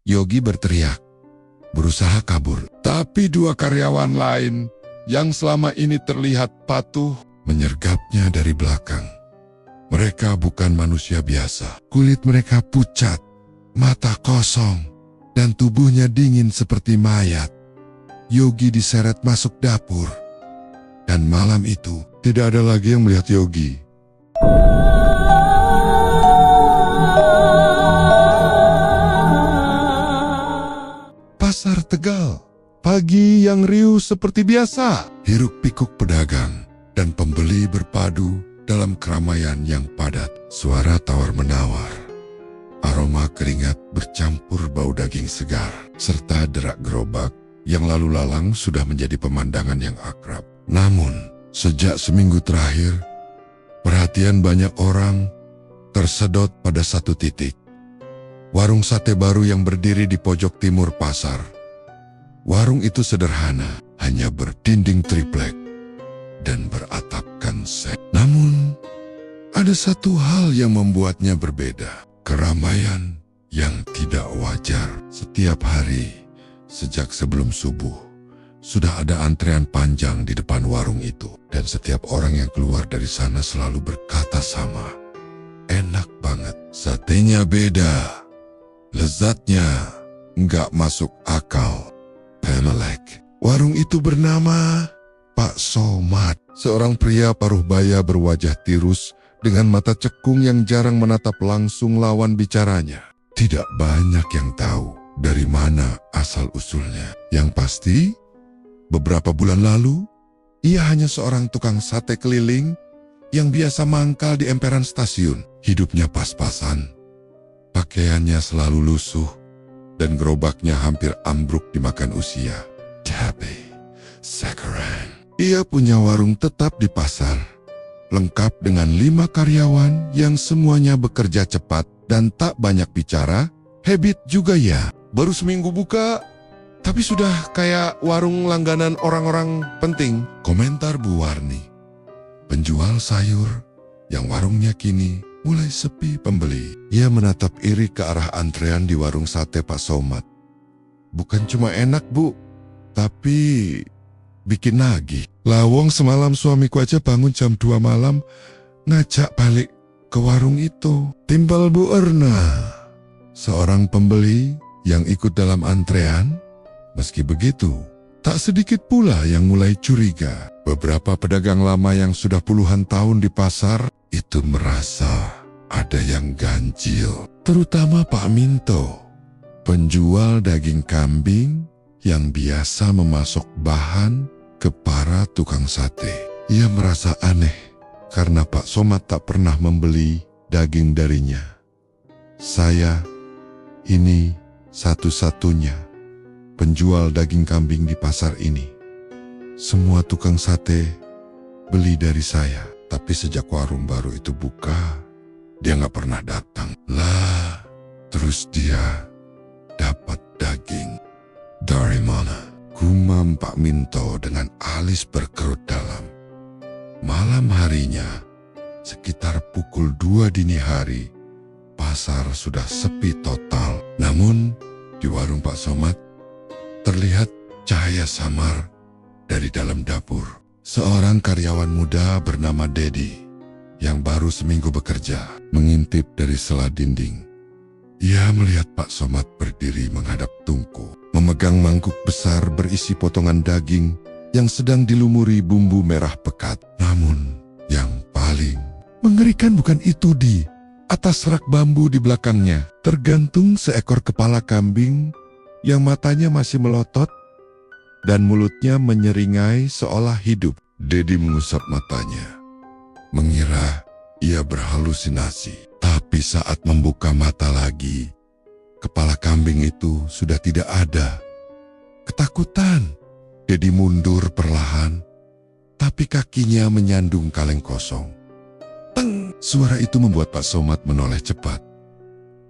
Yogi berteriak, berusaha kabur. Tapi dua karyawan lain yang selama ini terlihat patuh menyergapnya dari belakang. Mereka bukan manusia biasa. Kulit mereka pucat, mata kosong, dan tubuhnya dingin seperti mayat. Yogi diseret masuk dapur. Dan malam itu, tidak ada lagi yang melihat Yogi. Pasar Tegal, pagi yang riuh seperti biasa. Hiruk-pikuk pedagang dan pembeli berpadu dalam keramaian yang padat. Suara tawar-menawar, aroma keringat bercampur bau daging segar, serta derak gerobak yang lalu lalang sudah menjadi pemandangan yang akrab. Namun, sejak seminggu terakhir, perhatian banyak orang tersedot pada satu titik. Warung sate baru yang berdiri di pojok timur pasar. Warung itu sederhana, hanya berdinding triplek dan beratapkan seng. Namun, ada satu hal yang membuatnya berbeda. Keramaian yang tidak wajar. Setiap hari, sejak sebelum subuh, sudah ada antrean panjang di depan warung itu. Dan setiap orang yang keluar dari sana selalu berkata sama. Enak banget, satenya beda. Lezatnya nggak masuk akal. Pemelek. Warung itu bernama Pak Somad. Seorang pria paruh baya berwajah tirus dengan mata cekung yang jarang menatap langsung lawan bicaranya. Tidak banyak yang tahu dari mana asal-usulnya. Yang pasti, beberapa bulan lalu, ia hanya seorang tukang sate keliling yang biasa mangkal di emperan stasiun. Hidupnya pas-pasan. Pakaiannya selalu lusuh dan gerobaknya hampir ambruk dimakan usia. Tapi sekarang ia punya warung tetap di pasar, lengkap dengan 5 karyawan yang semuanya bekerja cepat dan tak banyak bicara. Habit juga ya, baru seminggu buka, tapi sudah kayak warung langganan orang-orang penting. Komentar Bu Warni, penjual sayur yang warungnya kini mulai sepi pembeli. Ia menatap iri ke arah antrean di warung sate Pak Somad. Bukan cuma enak, Bu, tapi bikin nagih. Lawong semalam suamiku aja bangun jam 2 malam ngajak balik ke warung itu. Timbal Bu Erna, seorang pembeli yang ikut dalam antrean. Meski begitu, tak sedikit pula yang mulai curiga. Beberapa pedagang lama yang sudah puluhan tahun di pasar itu merasa ada yang ganjil. Terutama Pak Minto, penjual daging kambing yang biasa memasok bahan ke para tukang sate. Ia merasa aneh karena Pak Somad tak pernah membeli daging darinya. Saya ini satu-satunya penjual daging kambing di pasar ini. Semua tukang sate beli dari saya, tapi sejak warung baru itu buka, dia nggak pernah datang. Lah, terus dia dapat daging dari mana? Gumam Pak Minto dengan alis berkerut dalam. Malam harinya, sekitar pukul 2 dini hari, pasar sudah sepi total. Namun, di warung Pak Somad, terlihat cahaya samar dari dalam dapur. Seorang karyawan muda bernama Dedi, yang baru seminggu bekerja, mengintip dari sela dinding. Ia melihat Pak Somad berdiri menghadap tungku, memegang mangkuk besar berisi potongan daging yang sedang dilumuri bumbu merah pekat. Namun, yang paling mengerikan bukan itu. Di atas rak bambu di belakangnya, tergantung seekor kepala kambing yang matanya masih melotot dan mulutnya menyeringai seolah hidup. Dedi mengusap matanya, mengira ia berhalusinasi. Tapi saat membuka mata lagi, kepala kambing itu sudah tidak ada. Ketakutan, Dedi mundur perlahan, tapi kakinya menyandung kaleng kosong. Teng! Suara itu membuat Pak Somad menoleh cepat.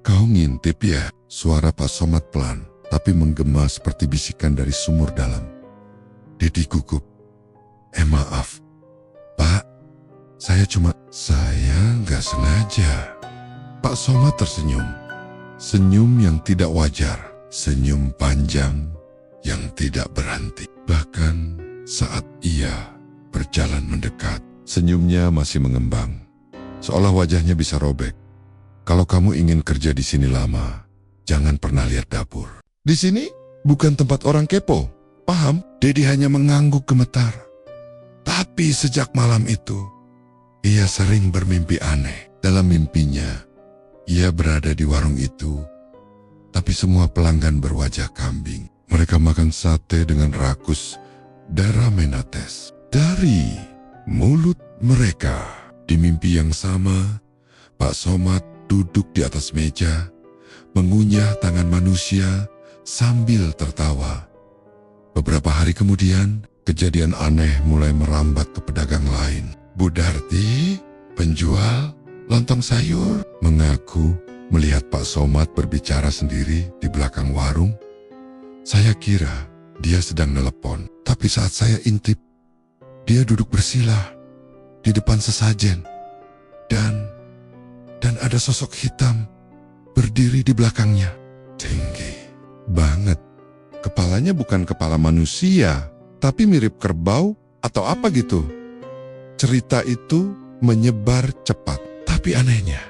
Kau ngintip ya? Suara Pak Somad pelan, tapi menggema seperti bisikan dari sumur dalam. Dedi gugup. Maaf, Pak. Saya nggak sengaja. Pak Somad tersenyum. Senyum yang tidak wajar. senyum panjang yang tidak berhenti. Bahkan saat ia berjalan mendekat, senyumnya masih mengembang, seolah wajahnya bisa robek. Kalau kamu ingin kerja di sini lama, jangan pernah lihat dapur. Di sini bukan tempat orang kepo, paham? Dedi hanya mengangguk gemetar. Tapi sejak malam itu, ia sering bermimpi aneh. Dalam mimpinya, ia berada di warung itu, tapi semua pelanggan berwajah kambing. Mereka makan sate dengan rakus darah menates dari mulut mereka. Di mimpi yang sama, Pak Somad duduk di atas meja, mengunyah tangan manusia sambil tertawa. Beberapa hari kemudian, kejadian aneh mulai merambat ke pedagang lain. Bu Darti, penjual lontong sayur, mengaku melihat Pak Somad berbicara sendiri di belakang warung. Saya kira dia sedang nelepon, tapi saat saya intip, dia duduk bersila di depan sesajen. Dan ada sosok hitam berdiri di belakangnya. Tinggi banget. Kepalanya bukan kepala manusia, tapi mirip kerbau atau apa gitu. Cerita itu menyebar cepat. Tapi anehnya,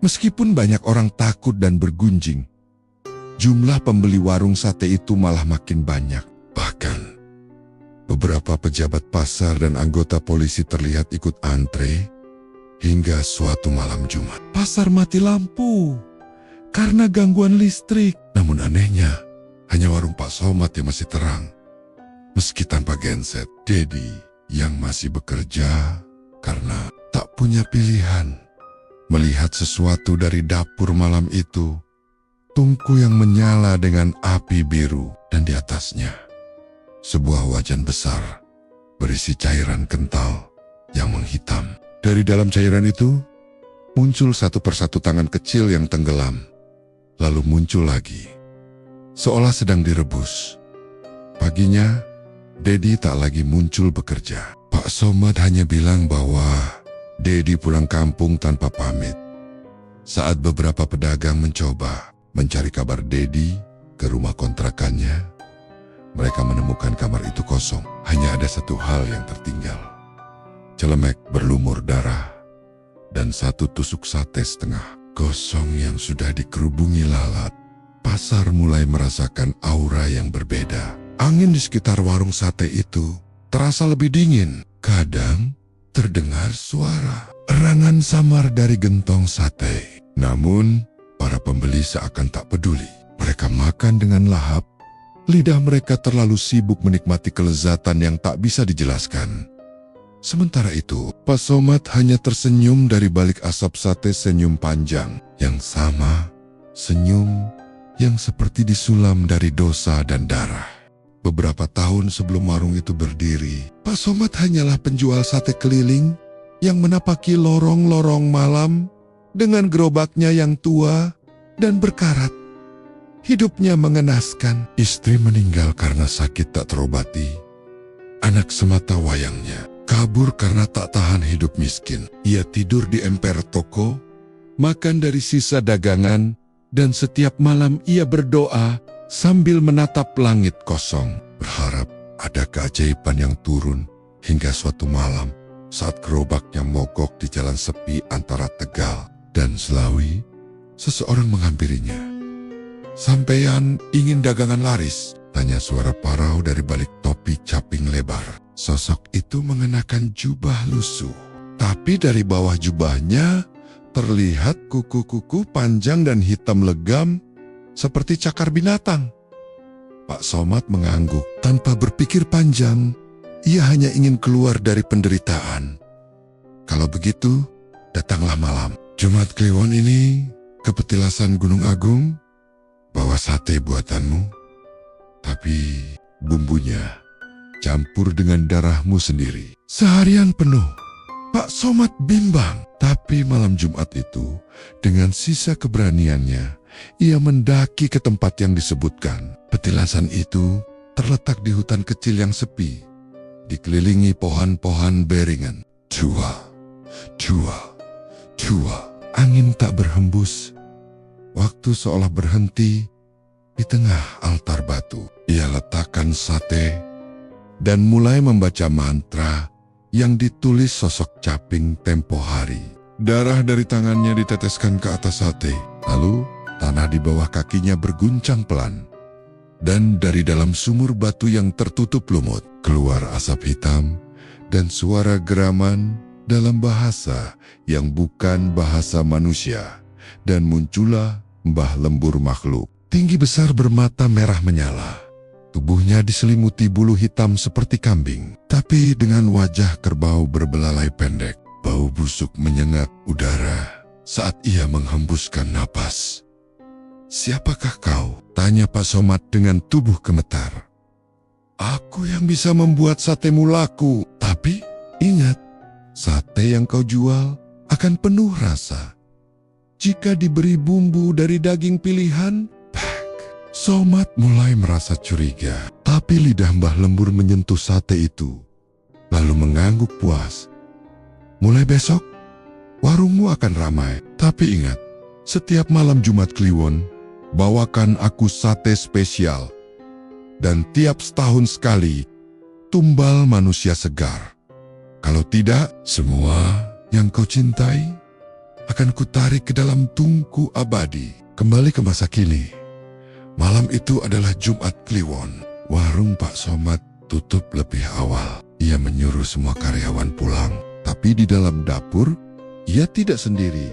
meskipun banyak orang takut dan bergunjing, jumlah pembeli warung sate itu malah makin banyak. Bahkan, beberapa pejabat pasar dan anggota polisi terlihat ikut antre hingga suatu malam Jumat. Pasar mati lampu karena gangguan listrik. Namun anehnya, hanya warung Pak Somad yang masih terang. Meski tanpa genset, Dedi yang masih bekerja karena tak punya pilihan, melihat sesuatu dari dapur malam itu. Tungku yang menyala dengan api biru, dan di atasnya sebuah wajan besar berisi cairan kental yang menghitam. Dari dalam cairan itu muncul satu persatu tangan kecil yang tenggelam, lalu muncul lagi, seolah sedang direbus. Paginya, Dedi tak lagi muncul bekerja. Pak Somad hanya bilang bahwa Dedi pulang kampung tanpa pamit. Saat beberapa pedagang mencoba mencari kabar Dedi ke rumah kontrakannya, mereka menemukan kamar itu kosong. Hanya ada satu hal yang tertinggal. Celemek berlumur darah dan satu tusuk sate setengah gosong yang sudah dikerubungi lalat. Pasar mulai merasakan aura yang berbeda. Angin di sekitar warung sate itu terasa lebih dingin. Kadang terdengar suara erangan samar dari gentong sate. Namun, para pembeli seakan tak peduli. Mereka makan dengan lahap. Lidah mereka terlalu sibuk menikmati kelezatan yang tak bisa dijelaskan. Sementara itu, Pak Somad hanya tersenyum dari balik asap sate, senyum panjang yang sama, senyum yang seperti disulam dari dosa dan darah. Beberapa tahun sebelum warung itu berdiri, Pak Somad hanyalah penjual sate keliling yang menapaki lorong-lorong malam dengan gerobaknya yang tua dan berkarat. Hidupnya mengenaskan. Istri meninggal karena sakit tak terobati. Anak semata wayangnya kabur karena tak tahan hidup miskin. Ia tidur di emper toko, makan dari sisa dagangan, dan setiap malam ia berdoa sambil menatap langit kosong, berharap ada keajaiban yang turun. Hingga suatu malam, saat gerobaknya mogok di jalan sepi antara Tegal dan Selawi, seseorang menghampirinya. "Sampeyan ingin dagangan laris?" tanya suara parau dari balik topi caping lebar. Sosok itu mengenakan jubah lusuh, tapi dari bawah jubahnya terlihat kuku-kuku panjang dan hitam legam seperti cakar binatang. Pak Somad mengangguk. Tanpa berpikir panjang, ia hanya ingin keluar dari penderitaan. Kalau begitu, datanglah malam. "Jumat Kliwon ini ke petilasan Gunung Agung, bawa sate buatanmu, tapi bumbunya campur dengan darahmu sendiri." Seharian penuh, Pak Somad bimbang. Tapi malam Jumat itu, dengan sisa keberaniannya, ia mendaki ke tempat yang disebutkan. Petilasan itu terletak di hutan kecil yang sepi, dikelilingi pohon-pohon beringan. Tua, angin tak berhembus. Waktu seolah berhenti, Di tengah altar batu, ia letakkan sate dan mulai membaca mantra yang ditulis sosok caping tempo hari. Darah dari tangannya diteteskan ke atas sate, lalu tanah di bawah kakinya berguncang pelan. Dan dari dalam sumur batu yang tertutup lumut, keluar asap hitam dan suara geraman dalam bahasa yang bukan bahasa manusia. Dan muncullah Mbah Lembur makhluk. Tinggi besar bermata merah menyala. Tubuhnya diselimuti bulu hitam seperti kambing, tapi dengan wajah kerbau berbelalai pendek. Bau busuk menyengat udara saat ia menghembuskan napas. "Siapakah kau?" tanya Pak Somad dengan tubuh gemetar. "Aku yang bisa membuat satemu laku, tapi ingat, sate yang kau jual akan penuh rasa. Jika diberi bumbu dari daging pilihan, Somad mulai merasa curiga, tapi lidah Mbah Lembur menyentuh sate itu, lalu mengangguk puas. "Mulai besok, warungmu akan ramai. Tapi ingat, setiap malam Jumat Kliwon, bawakan aku sate spesial. Dan tiap setahun sekali, tumbal manusia segar. Kalau tidak, semua yang kau cintai akan kutarik ke dalam tungku abadi." Kembali ke masa kini. Malam itu adalah Jumat Kliwon. Warung Pak Somad tutup lebih awal. Ia menyuruh semua karyawan pulang. Tapi di dalam dapur, ia tidak sendiri.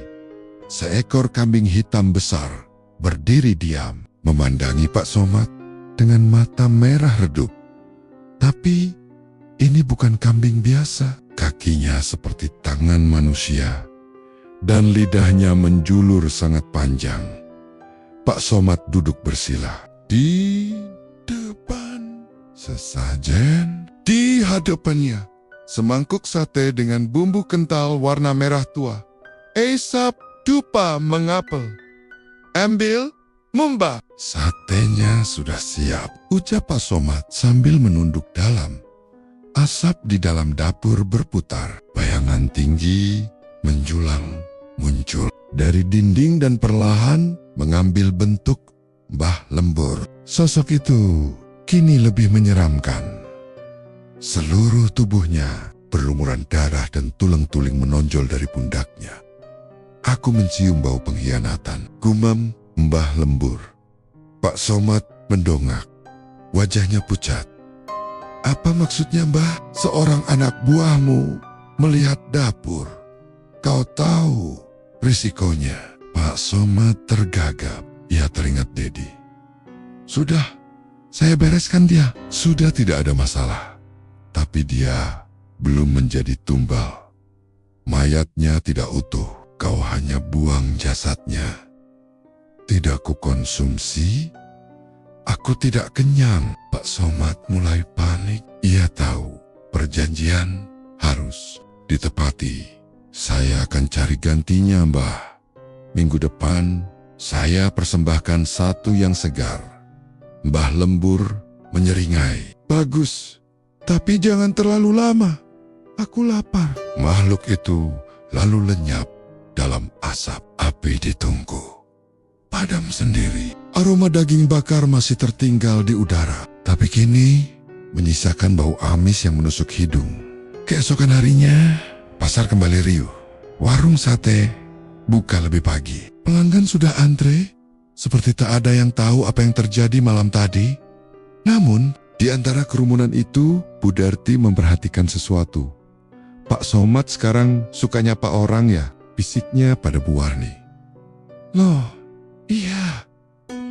Seekor kambing hitam besar berdiri diam, memandangi Pak Somad dengan mata merah redup. Tapi ini bukan kambing biasa. Kakinya seperti tangan manusia dan lidahnya menjulur sangat panjang. Pak Somad duduk bersila di depan sesajen. Di hadapannya semangkuk sate dengan bumbu kental warna merah tua. "Esap dupa mengapel. Ambil, Mumba." "Satenya sudah siap," ucap Pak Somad sambil menunduk dalam. Asap di dalam dapur berputar. Bayangan tinggi menjulang muncul dari dinding dan perlahan mengambil bentuk Mbah Lembur. Sosok itu kini lebih menyeramkan. Seluruh tubuhnya berlumuran darah dan tulang-tuling menonjol dari pundaknya. "Aku mencium bau pengkhianatan," gumam Mbah Lembur. Pak Somad mendongak. Wajahnya pucat. "Apa maksudnya, Mbah? Seorang anak buahmu melihat dapur. Kau tahu risikonya." Pak Somad tergagap. Ia teringat Dedi. "Sudah, saya bereskan dia." Sudah tidak ada masalah. Tapi dia belum menjadi tumbal. Mayatnya tidak utuh. Kau hanya buang jasadnya. "Tidak kukonsumsi. Aku tidak kenyang." Pak Somad mulai panik. Ia tahu perjanjian harus ditepati. "Saya akan cari gantinya, Mbah. Minggu depan, saya persembahkan satu yang segar." Mbah Lembur menyeringai. "Bagus, tapi jangan terlalu lama. Aku lapar." Makhluk itu lalu lenyap dalam asap. Api di tungku padam sendiri. Aroma daging bakar masih tertinggal di udara, tapi kini menyisakan bau amis yang menusuk hidung. Keesokan harinya, pasar kembali riuh. Warung sate buka lebih pagi. Pelanggan sudah antre, seperti tak ada yang tahu apa yang terjadi malam tadi. Namun, di antara kerumunan itu, Bu Darti memperhatikan sesuatu. "Pak Somad sekarang suka nyapa orang ya?" bisiknya pada Bu Warni. "Loh, iya.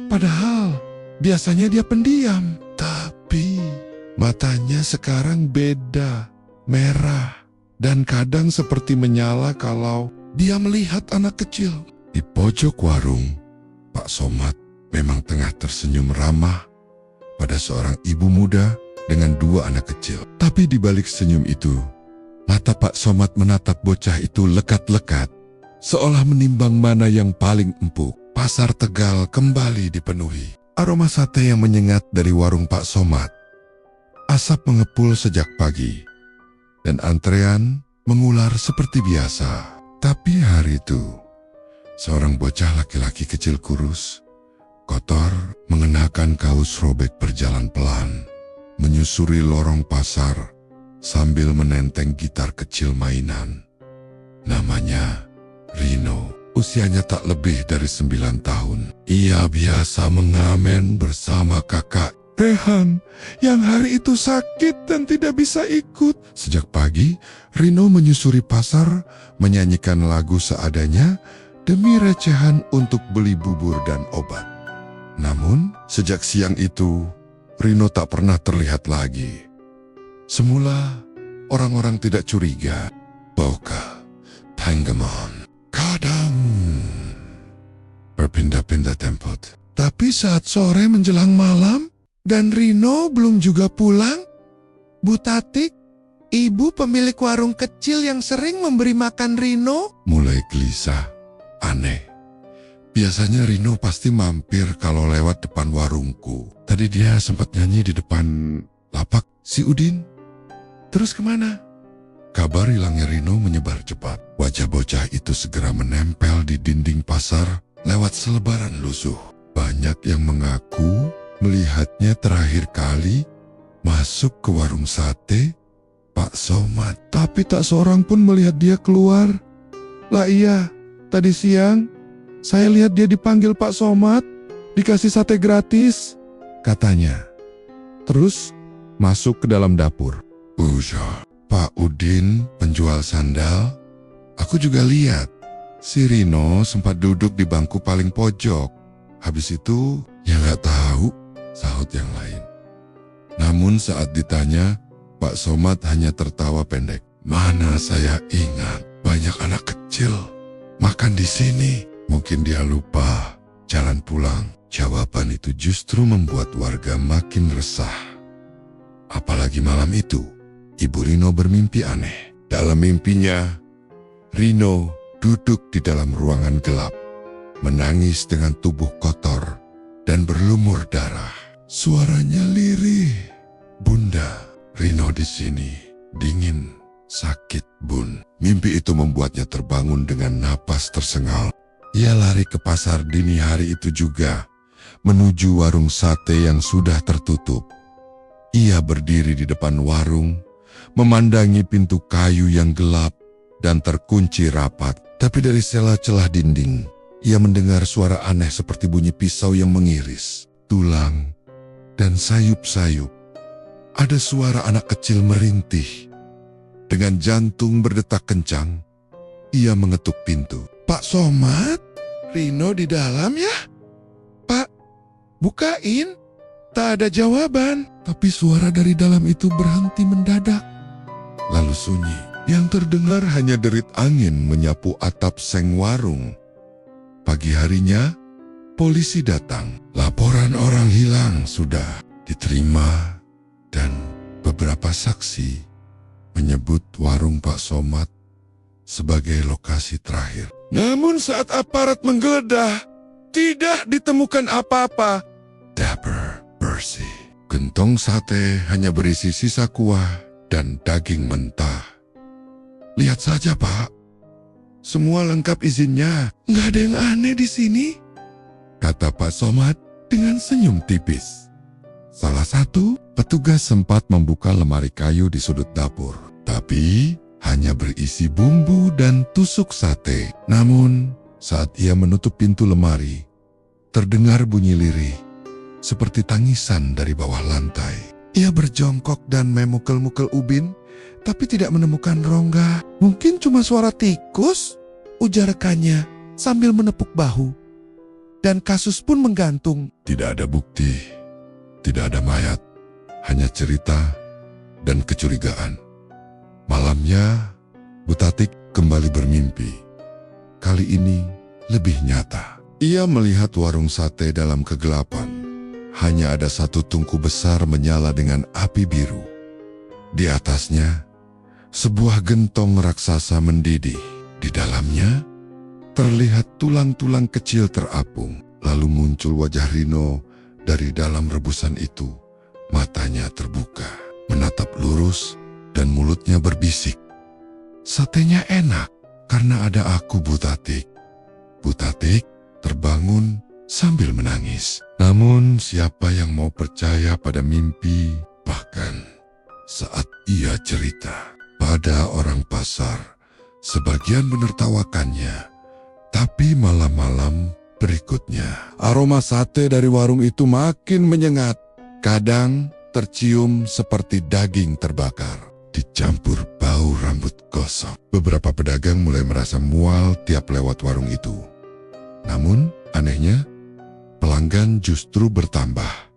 Padahal biasanya dia pendiam. Tapi matanya sekarang beda, merah, dan kadang seperti menyala kalau dia melihat anak kecil." Di pojok warung, Pak Somad memang tengah tersenyum ramah pada seorang ibu muda dengan dua anak kecil. Tapi di balik senyum itu, mata Pak Somad menatap bocah itu lekat-lekat, seolah menimbang mana yang paling empuk. Pasar Tegal kembali dipenuhi. Aroma sate yang menyengat dari warung Pak Somad. Asap mengepul sejak pagi, dan antrean mengular seperti biasa. Tapi hari itu, seorang bocah laki-laki kecil kurus kotor, mengenakan kaos robek berjalan pelan, menyusuri lorong pasar sambil menenteng gitar kecil mainan. Namanya Rino. Usianya tak lebih dari 9 tahun. Ia biasa mengamen bersama kakak Rehan yang hari itu sakit dan tidak bisa ikut. Sejak pagi, Rino menyusuri pasar, menyanyikan lagu seadanya demi recehan untuk beli bubur dan obat. Namun, sejak siang itu, Rino tak pernah terlihat lagi. Semula, orang-orang tidak curiga. Boka, Tanggamon, kadang berpindah-pindah tempat. Tapi saat sore menjelang malam dan Rino belum juga pulang, Bu Tatik, ibu pemilik warung kecil yang sering memberi makan Rino, mulai gelisah, aneh. Biasanya Rino pasti mampir kalau lewat depan warungku. Tadi dia sempat nyanyi di depan lapak si Udin. Terus kemana? Kabar hilangnya Rino menyebar cepat. Wajah bocah itu segera menempel di dinding pasar lewat selebaran lusuh. Banyak yang mengaku melihatnya terakhir kali masuk ke warung sate Pak Somad. Tapi tak seorang pun melihat dia keluar. Lah iya, tadi siang saya lihat dia dipanggil Pak Somad, dikasih sate gratis, katanya. Terus masuk ke dalam dapur. Buja, Pak Udin penjual sandal. Aku juga lihat. Si Rino sempat duduk di bangku paling pojok. Habis itu, ya nggak tahu, sahut yang lain. Namun saat ditanya, Pak Somad hanya tertawa pendek. Mana saya ingat, banyak anak kecil makan di sini. Mungkin dia lupa jalan pulang. Jawaban itu justru membuat warga makin resah. Apalagi malam itu, Ibu Rino bermimpi aneh. Dalam mimpinya, Rino duduk di dalam ruangan gelap, menangis dengan tubuh kotor dan berlumur darah. Suaranya lirih. Bunda, Rino di sini, dingin, sakit, Bun. Mimpi itu membuatnya terbangun dengan napas tersengal. Ia lari ke pasar dini hari itu juga, menuju warung sate yang sudah tertutup. Ia berdiri di depan warung, memandangi pintu kayu yang gelap dan terkunci rapat. Tapi dari sela-celah dinding, ia mendengar suara aneh seperti bunyi pisau yang mengiris, tulang, dan sayup-sayup. Ada suara anak kecil merintih. Dengan jantung berdetak kencang, ia mengetuk pintu. Pak Somad, Rino di dalam ya? Pak, bukain. Tak ada jawaban. Tapi suara dari dalam itu berhenti mendadak. Lalu sunyi. Yang terdengar hanya derit angin menyapu atap seng warung. Pagi harinya, polisi datang. Laporan orang hilang sudah diterima dan beberapa saksi menyebut warung Pak Somad sebagai lokasi terakhir. Namun saat aparat menggeledah, tidak ditemukan apa-apa. Dapper, bersih. Gentong sate hanya berisi sisa kuah dan daging mentah. Lihat saja, Pak. Semua lengkap izinnya. Nggak ada yang aneh di sini, kata Pak Somad dengan senyum tipis. Salah satu petugas sempat membuka lemari kayu di sudut dapur. Tapi hanya berisi bumbu dan tusuk sate. Namun saat ia menutup pintu lemari, terdengar bunyi lirih, seperti tangisan dari bawah lantai. Ia berjongkok dan memukul-mukul ubin, tapi tidak menemukan rongga. Mungkin cuma suara tikus, ujar rekannya sambil menepuk bahu. Dan kasus pun menggantung. Tidak ada bukti, tidak ada mayat, hanya cerita dan kecurigaan. Malamnya, Bu Tatik kembali bermimpi. Kali ini lebih nyata. Ia melihat warung sate dalam kegelapan. Hanya ada satu tungku besar menyala dengan api biru. Di atasnya, sebuah gentong raksasa mendidih. Di dalamnya, terlihat tulang-tulang kecil terapung. Lalu muncul wajah Rino dari dalam rebusan itu. Matanya terbuka, menatap lurus, dan mulutnya berbisik. Satenya enak, karena ada aku, Bu Tatik. Bu Tatik terbangun sambil menangis. Namun siapa yang mau percaya pada mimpi? Bahkan saat ia cerita pada orang pasar, sebagian menertawakannya. Tapi malam-malam berikutnya, aroma sate dari warung itu makin menyengat. Kadang tercium seperti daging terbakar, dicampur bau rambut gosong. Beberapa pedagang mulai merasa mual tiap lewat warung itu. Namun, anehnya, pelanggan justru bertambah.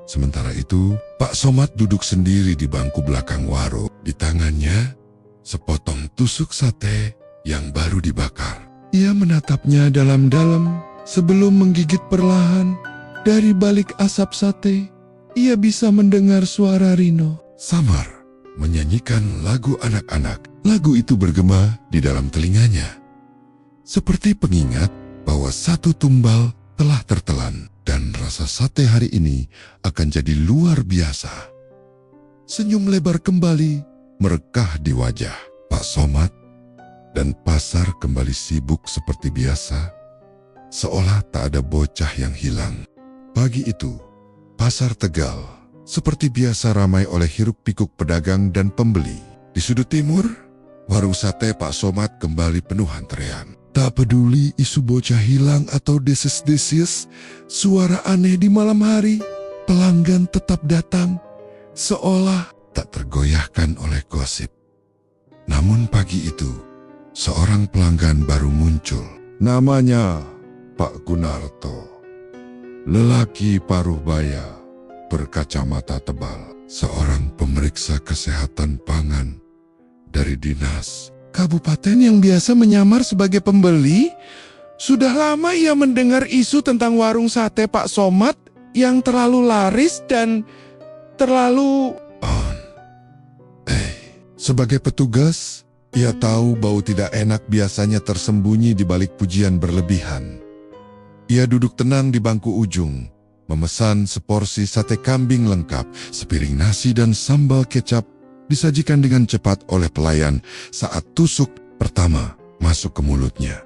Sementara itu, Pak Somad duduk sendiri di bangku belakang warung. Di tangannya, sepotong tusuk sate yang baru dibakar. Ia menatapnya dalam-dalam sebelum menggigit perlahan. Dari balik asap sate, ia bisa mendengar suara Rino samar menyanyikan lagu anak-anak. Lagu itu bergema di dalam telinganya, seperti pengingat bahwa satu tumbal telah tertelan dan rasa sate hari ini akan jadi luar biasa. Senyum lebar kembali merekah di wajah Pak Somad dan pasar kembali sibuk seperti biasa, seolah tak ada bocah yang hilang. Pagi itu, pasar Tegal seperti biasa ramai oleh hiruk-pikuk pedagang dan pembeli. Di sudut timur, warung sate Pak Somad kembali penuh antrean. Tak peduli isu bocah hilang atau deses-desis, suara aneh di malam hari, pelanggan tetap datang, seolah tak tergoyahkan oleh gosip. Namun pagi itu, seorang pelanggan baru muncul. Namanya Pak Gunarto. Lelaki paruh baya, berkacamata tebal, seorang pemeriksa kesehatan pangan dari dinas kabupaten yang biasa menyamar sebagai pembeli. Sudah lama ia mendengar isu tentang warung sate Pak Somad yang terlalu laris dan terlalu Sebagai petugas, ia tahu bau tidak enak biasanya tersembunyi di balik pujian berlebihan. Ia duduk tenang di bangku ujung, memesan seporsi sate kambing lengkap, sepiring nasi dan sambal kecap disajikan dengan cepat oleh pelayan saat tusuk pertama masuk ke mulutnya.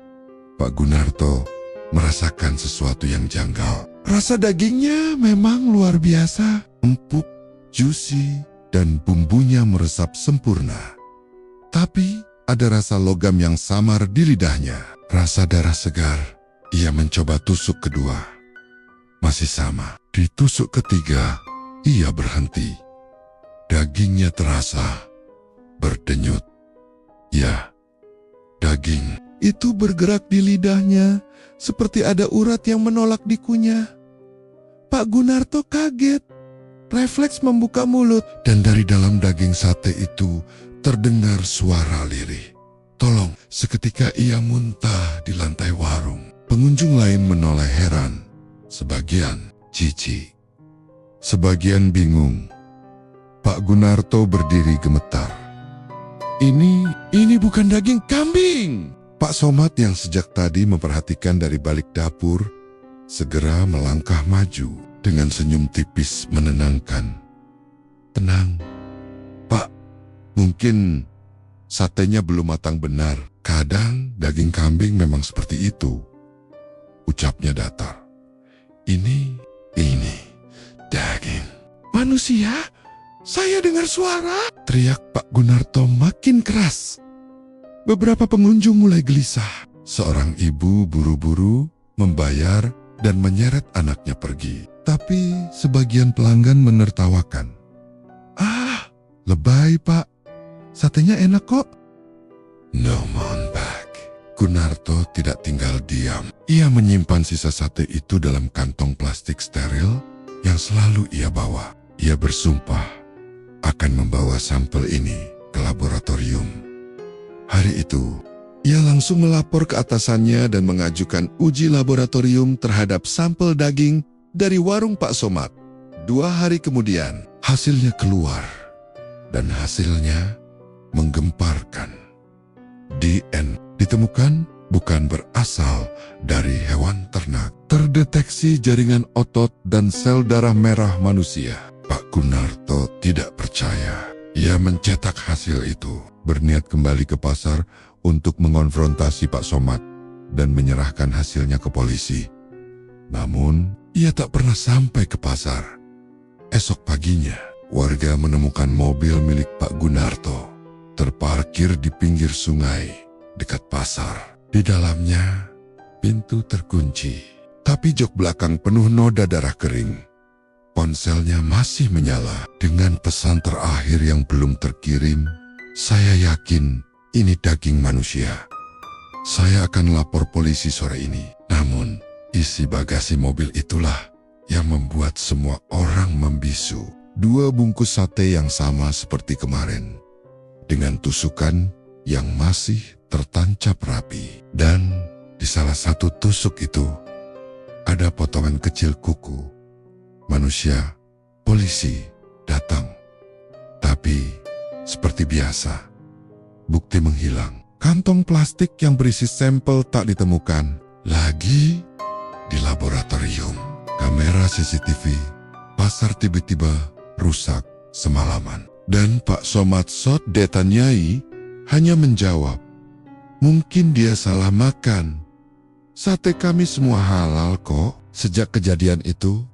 Pak Gunarto merasakan sesuatu yang janggal. Rasa dagingnya memang luar biasa, empuk, juicy, dan bumbunya meresap sempurna. Tapi ada rasa logam yang samar di lidahnya, rasa darah segar. Ia mencoba tusuk kedua. Masih sama. Di tusuk ketiga, ia berhenti. Dagingnya terasa berdenyut. Ya, daging itu bergerak di lidahnya seperti ada urat yang menolak dikunyah. Pak Gunarto kaget. Refleks membuka mulut dan dari dalam daging sate itu terdengar suara lirih. Tolong, seketika ia muntah di lantai warung. Pengunjung lain menoleh heran, sebagian jijik, sebagian bingung. Pak Gunarto berdiri gemetar. Ini bukan daging kambing. Pak Somad yang sejak tadi memperhatikan dari balik dapur, segera melangkah maju dengan senyum tipis menenangkan. Tenang, Pak, mungkin satenya belum matang benar. Kadang daging kambing memang seperti itu. Ucapnya datar. Ini daging manusia. Saya dengar suara, teriak Pak Gunarto makin keras. Beberapa pengunjung mulai gelisah. Seorang ibu buru-buru membayar dan menyeret anaknya pergi. Tapi sebagian pelanggan menertawakan. Lebay Pak, satenya enak kok. No man back. Gunarto tidak tinggal diam. Ia menyimpan sisa sate itu dalam kantong plastik steril yang selalu ia bawa. Ia bersumpah akan membawa sampel ini ke laboratorium. Hari itu, ia langsung melapor ke atasannya dan mengajukan uji laboratorium terhadap sampel daging dari warung Pak Somad. 2 hari kemudian, hasilnya keluar. Dan hasilnya menggemparkan. DNA ditemukan bukan berasal dari hewan ternak. Terdeteksi jaringan otot dan sel darah merah manusia. Pak Gunarto tidak percaya. Ia mencetak hasil itu, berniat kembali ke pasar untuk mengonfrontasi Pak Somad dan menyerahkan hasilnya ke polisi. Namun, ia tak pernah sampai ke pasar. Esok paginya, warga menemukan mobil milik Pak Gunarto terparkir di pinggir sungai dekat pasar. Di dalamnya, pintu terkunci, tapi jok belakang penuh noda darah kering. Ponselnya masih menyala dengan pesan terakhir yang belum terkirim. Saya yakin ini daging manusia. Saya akan lapor polisi sore ini. Namun, isi bagasi mobil itulah yang membuat semua orang membisu. 2 bungkus sate yang sama seperti kemarin, dengan tusukan yang masih tertancap rapi. Dan di salah satu tusuk itu, ada potongan kecil kuku. Manusia, polisi, datang. Tapi, seperti biasa, bukti menghilang. Kantong plastik yang berisi sampel tak ditemukan. Lagi di laboratorium. Kamera CCTV pasar tiba-tiba rusak semalaman. Dan Pak Somad Sot Detanyai hanya menjawab, "Mungkin dia salah makan. Sate kami semua halal kok." Sejak kejadian itu,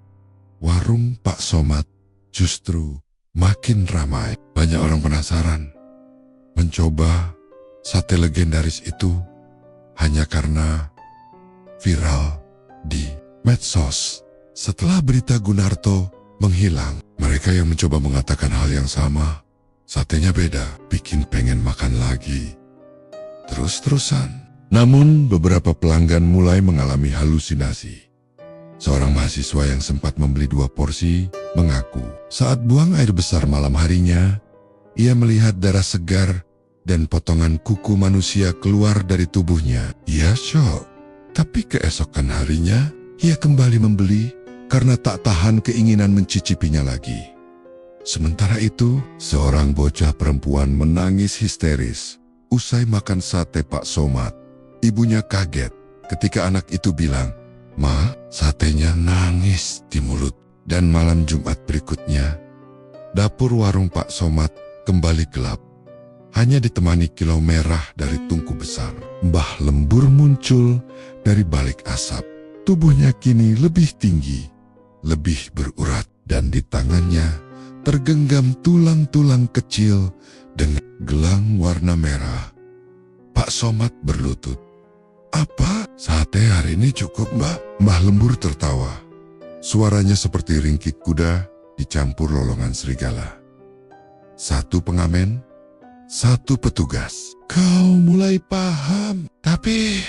warung Pak Somad justru makin ramai. Banyak orang penasaran, mencoba sate legendaris itu hanya karena viral di medsos. Setelah berita Gunarto menghilang, mereka yang mencoba mengatakan hal yang sama, satenya beda, bikin pengen makan lagi. Terus-terusan. Namun beberapa pelanggan mulai mengalami halusinasi. Seorang mahasiswa yang sempat membeli 2 porsi mengaku saat buang air besar malam harinya, ia melihat darah segar dan potongan kuku manusia keluar dari tubuhnya. Ia syok, tapi keesokan harinya ia kembali membeli karena tak tahan keinginan mencicipinya lagi. Sementara itu, seorang bocah perempuan menangis histeris usai makan sate Pak Somad. Ibunya kaget ketika anak itu bilang, "Ma, satenya nangis di mulut." Dan malam Jumat berikutnya, dapur warung Pak Somad kembali gelap. Hanya ditemani kilau merah dari tungku besar. Mbah Lembur muncul dari balik asap. Tubuhnya kini lebih tinggi, lebih berurat, dan di tangannya tergenggam tulang-tulang kecil dengan gelang warna merah. Pak Somad berlutut. "Apa? Sate hari ini cukup, Mbak?" Mbah Lembur tertawa. Suaranya seperti ringkik kuda dicampur lolongan serigala. 1 pengamen, 1 petugas. "Kau mulai paham, tapi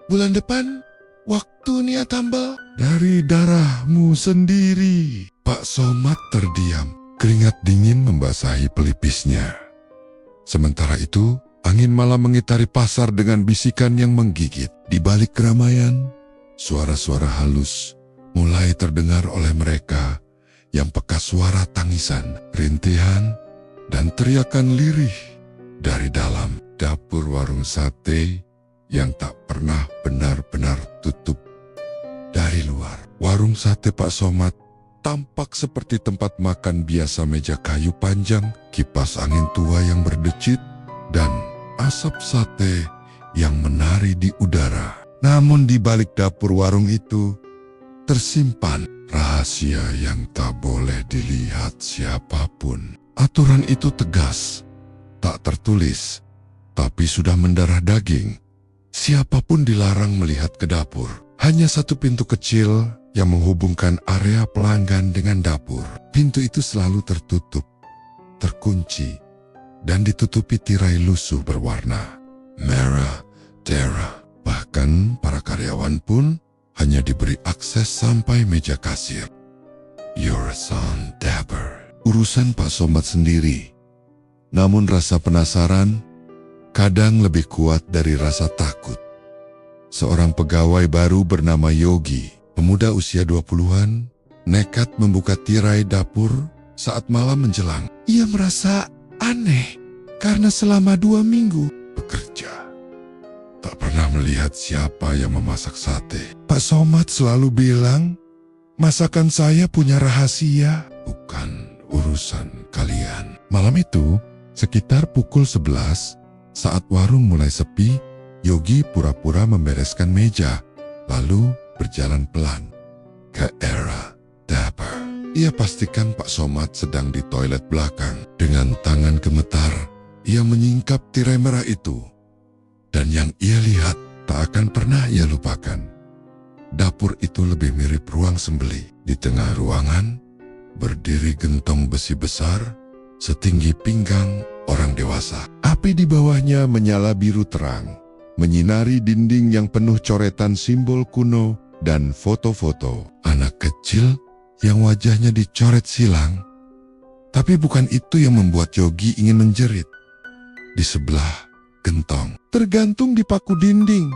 bulan depan waktu niat tambal dari darahmu sendiri." Pak Somad terdiam, keringat dingin membasahi pelipisnya. Sementara itu, angin malam mengitari pasar dengan bisikan yang menggigit. Di balik keramaian, suara-suara halus mulai terdengar oleh mereka yang peka suara tangisan, rintihan, dan teriakan lirih dari dalam dapur warung sate yang tak pernah benar-benar tutup. Dari luar, warung sate Pak Somad tampak seperti tempat makan biasa, meja kayu panjang, kipas angin tua yang berdecit, dan asap sate yang menari di udara. Namun di balik dapur warung itu, tersimpan rahasia yang tak boleh dilihat siapapun. Aturan itu tegas, tak tertulis, tapi sudah mendarah daging. Siapapun dilarang melihat ke dapur. Hanya 1 pintu kecil yang menghubungkan area pelanggan dengan dapur. Pintu itu selalu tertutup, terkunci, dan ditutupi tirai lusuh berwarna merah darah. Bahkan para karyawan pun hanya diberi akses sampai meja kasir. Your son Dapper. Urusan Pak Somad sendiri. Namun rasa penasaran kadang lebih kuat dari rasa takut. Seorang pegawai baru bernama Yogi, pemuda usia 20-an, nekat membuka tirai dapur saat malam menjelang. Ia merasa aneh karena selama 2 minggu bekerja, tak pernah melihat siapa yang memasak sate. Pak Somad selalu bilang, "Masakan saya punya rahasia, bukan urusan kalian." Malam itu, sekitar pukul 11, saat warung mulai sepi, Yogi pura-pura membereskan meja, lalu berjalan pelan ke arah dapur. Ia pastikan Pak Somad sedang di toilet belakang. Dengan tangan gemetar, ia menyingkap tirai merah itu. Dan yang ia lihat tak akan pernah ia lupakan. Dapur itu lebih mirip ruang sembelih. Di tengah ruangan, berdiri gentong besi besar, setinggi pinggang orang dewasa. Api di bawahnya menyala biru terang, menyinari dinding yang penuh coretan simbol kuno dan foto-foto anak kecil yang wajahnya dicoret silang. Tapi bukan itu yang membuat Yogi ingin menjerit. Di sebelah gentong, tergantung di paku dinding,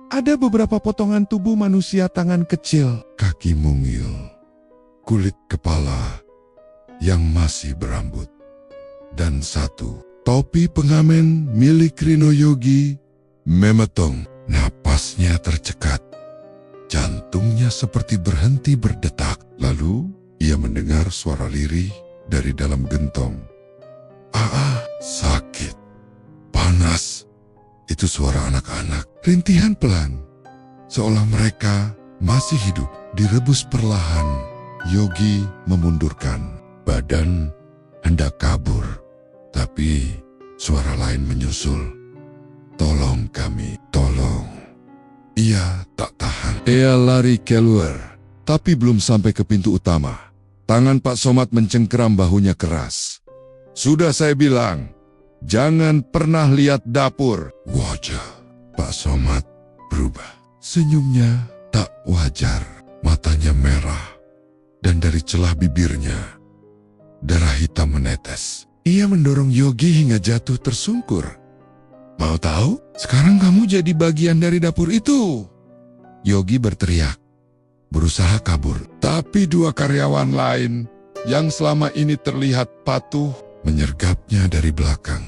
ada beberapa potongan tubuh manusia tangan kecil, kaki mungil, kulit kepala yang masih berambut, dan satu topi pengamen milik Rino Yogi memetong. Napasnya tercekat. Jantungnya seperti berhenti berdetak. Lalu ia mendengar suara lirih dari dalam gentong. Sakit, panas. Itu suara anak-anak. Rintihan pelan, seolah mereka masih hidup. Direbus perlahan, Yogi memundurkan badan hendak kabur. Tapi suara lain menyusul. Tolong kami, tolong. Ia tak tahan. Ia lari keluar, tapi belum sampai ke pintu utama. Tangan Pak Somad mencengkeram bahunya keras. Sudah saya bilang, jangan pernah lihat dapur. Wajah Pak Somad berubah. Senyumnya tak wajar. Matanya merah. Dan dari celah bibirnya, darah hitam menetes. Ia mendorong Yogi hingga jatuh tersungkur. Mau tahu? Sekarang kamu jadi bagian dari dapur itu. Yogi berteriak, berusaha kabur. Tapi dua karyawan lain yang selama ini terlihat patuh menyergapnya dari belakang.